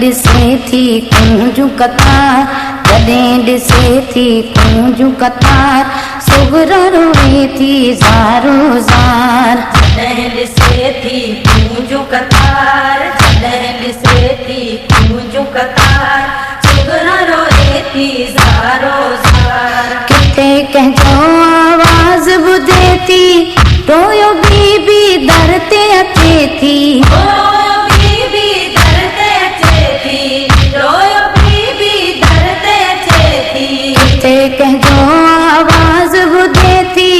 ॾिसे थी कुंजू कतार, जॾहिं ॾिसे थी कुंजू कतार, सुगरा रोए थी ज़ारो ज़ार। जॾहिं ॾिसे थी कुंजू कतार, जॾहिं ॾिसे थी कुंजू कतार, सुगरा रोए थी ज़ारो ज़ार। किथे कंहिंजो आवाज़ ॿुधे थी, रोयो बीबी दर ते अचे थी। रोयो बीबी दर ते अचे थी, रोयो बीबी दर ते अचे थी। किथे कंहिंजो आवाज़ ॿुधे थी,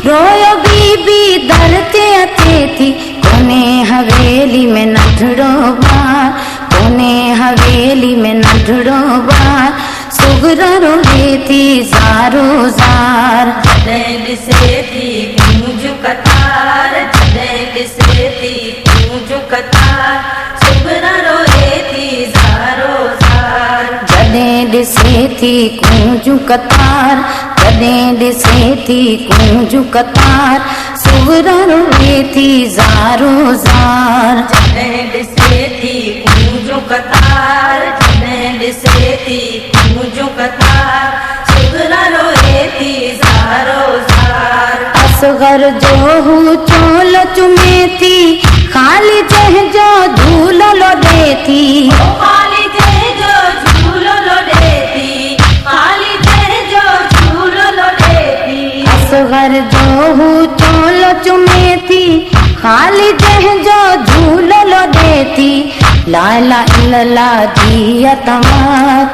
रोयो बीबी दर ते अचे थी। कोने हवेली में नंढड़ो ॿार, कोने हवेली में नंढड़ो ॿार, सुगरा रोए थी ज़ारो ज़ार। जॾहिं ॾिसे थी कुंजू कतार, जॾहिं ॾिसे थी कुंजू कतार, सुगरा रोए थी ज़ारो ज़ार। जॾहिं ॾिसे थी कुंजू कतार, जॾहिं ॾिसे थी कुंजू कतार, सुगरा रोए थी ज़ारो ज़ार। जॾहिं ॾिसे थी कुंजू कतार, जॾहिं ॾिसे थी कुंजू कतार, सुगरा रोए थी ज़ारो ज़ार। असगर जो हू चोल चुमे थी, ख़ाली जंहिंजो झूलो लोॾे थी। खाली जंहिंजो झूलो लोॾे थी, खाली जंहिंजो झूलो लोॾे थी। असगर जो हू चोल चुमे थी, ख़ाली जंहिंजो झूलो लोॾे थी। ला इलाहा इल्लल्लाह जिया तव्हां,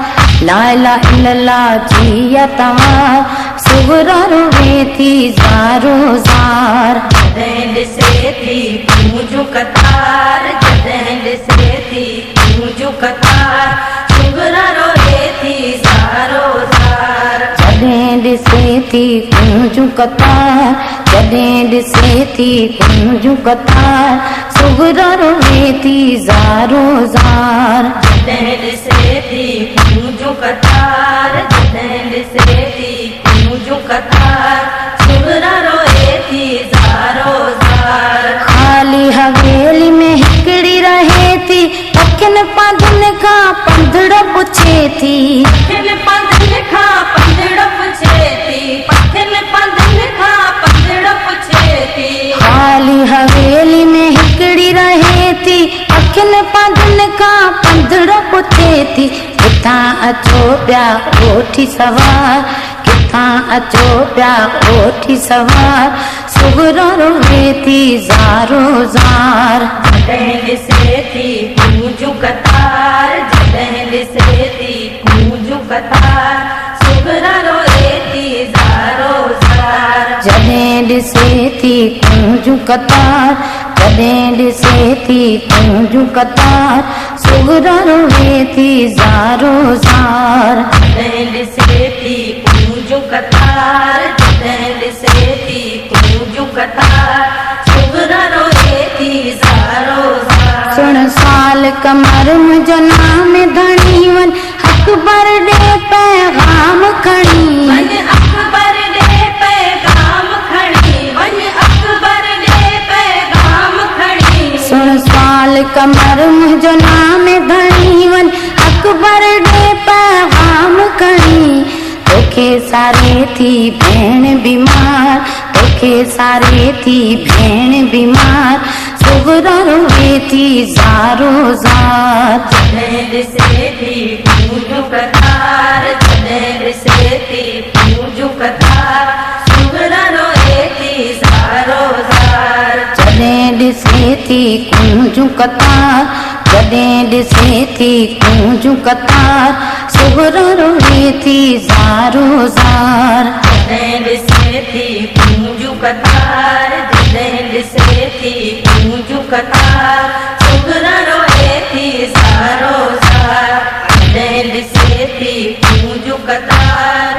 ला इलाहा इल्लल्लाह जिया तव्हां, सुगरा रोए थी ज़ारो ज़ार। जॾहिं ॾिसे थी कुंजू कतार, जॾहिं ॾिसे थी कुंजू कतार, सुगरा रोए थी ज़ारो ज़ार। जॾहिं ॾिसे थी कुंजू कतार, जॾहिं ॾिसे थी कुंजू कतार, सुगरा रोए थी ज़ारो ज़ार। जॾहिं ॾिसे थी कुंजू कतार, जॾहिं ॾिसे थी कुंजू कतार, सुगरा रोए थी ज़ारो ज़ार। ख़ाली हवेली में हिकिड़ी रहे थी, पखियुनि पंधनि खां पंधड़ो पुछे थी। पखियुनि पंधनि खां पंधड़ो पुछे थी, पखियुनि पंधनि खां पंधड़ो पुछे थी। ख़ाली हवेली में हिकिड़ी रहे थी, पखियुनि पंधनि खां पंधड़ो पुछे थी। किथां अचो पिया ओठी सवार, किथां अचो पिया ओठी सवार, सुगरा रोए थी ज़ारो ज़ार। जॾहिं ॾिसे थी कुंजू कतार, जॾहिं ॾिसे थी कुंजू कतार, सुगरा रोए थी ज़ारो ज़ार। जॾहिं ॾिसे थी कुंजू कतार, जॾहिं ॾिसे थी कुंजू कतार, सुगरा रोए थी ज़ारो ज़ार। जॾहिं ॾिसे थी कुंजू कतार, जॾहिं ॾिसे थी कुंजू कतार, सुगरा रोए थी ज़ारो ज़ार। सुण साल कमर मुंहिंजो नाम धणी वन, अकबर ॾे पैगाम खणी। वञ अकबर ॾे पैगाम खणी, वञ अकबर ॾे पैगाम खणी। सुण साल कमर मुंहिंजो नाम धणी वन, अकबर ॾे पैगाम खणी। तोखे सारे थी भेण बीमार, तोखे सारे थी भेण बीमार, सुगरा रोए थी ज़ारो ज़ार। जॾहिं ॾिसे थी कुंजू कतार, जॾहिं ॾिसे थी कुंजू कतार, सुगरा रोए थी ज़ारो ज़ार। जॾहिं ॾिसे थी कुंजू कतार, जॾहिं ॾिसे थी कुंजू कतार, सुगरा रोए थी ज़ारो ज़ार। जॾहिं ॾिसे थी कुंजू कतार, जॾहिं ॾिसे थी कुंजू कतार, सुगरा रोए थी ज़ारो ज़ार। जॾहिं ॾिसे थी कुंजू कतार,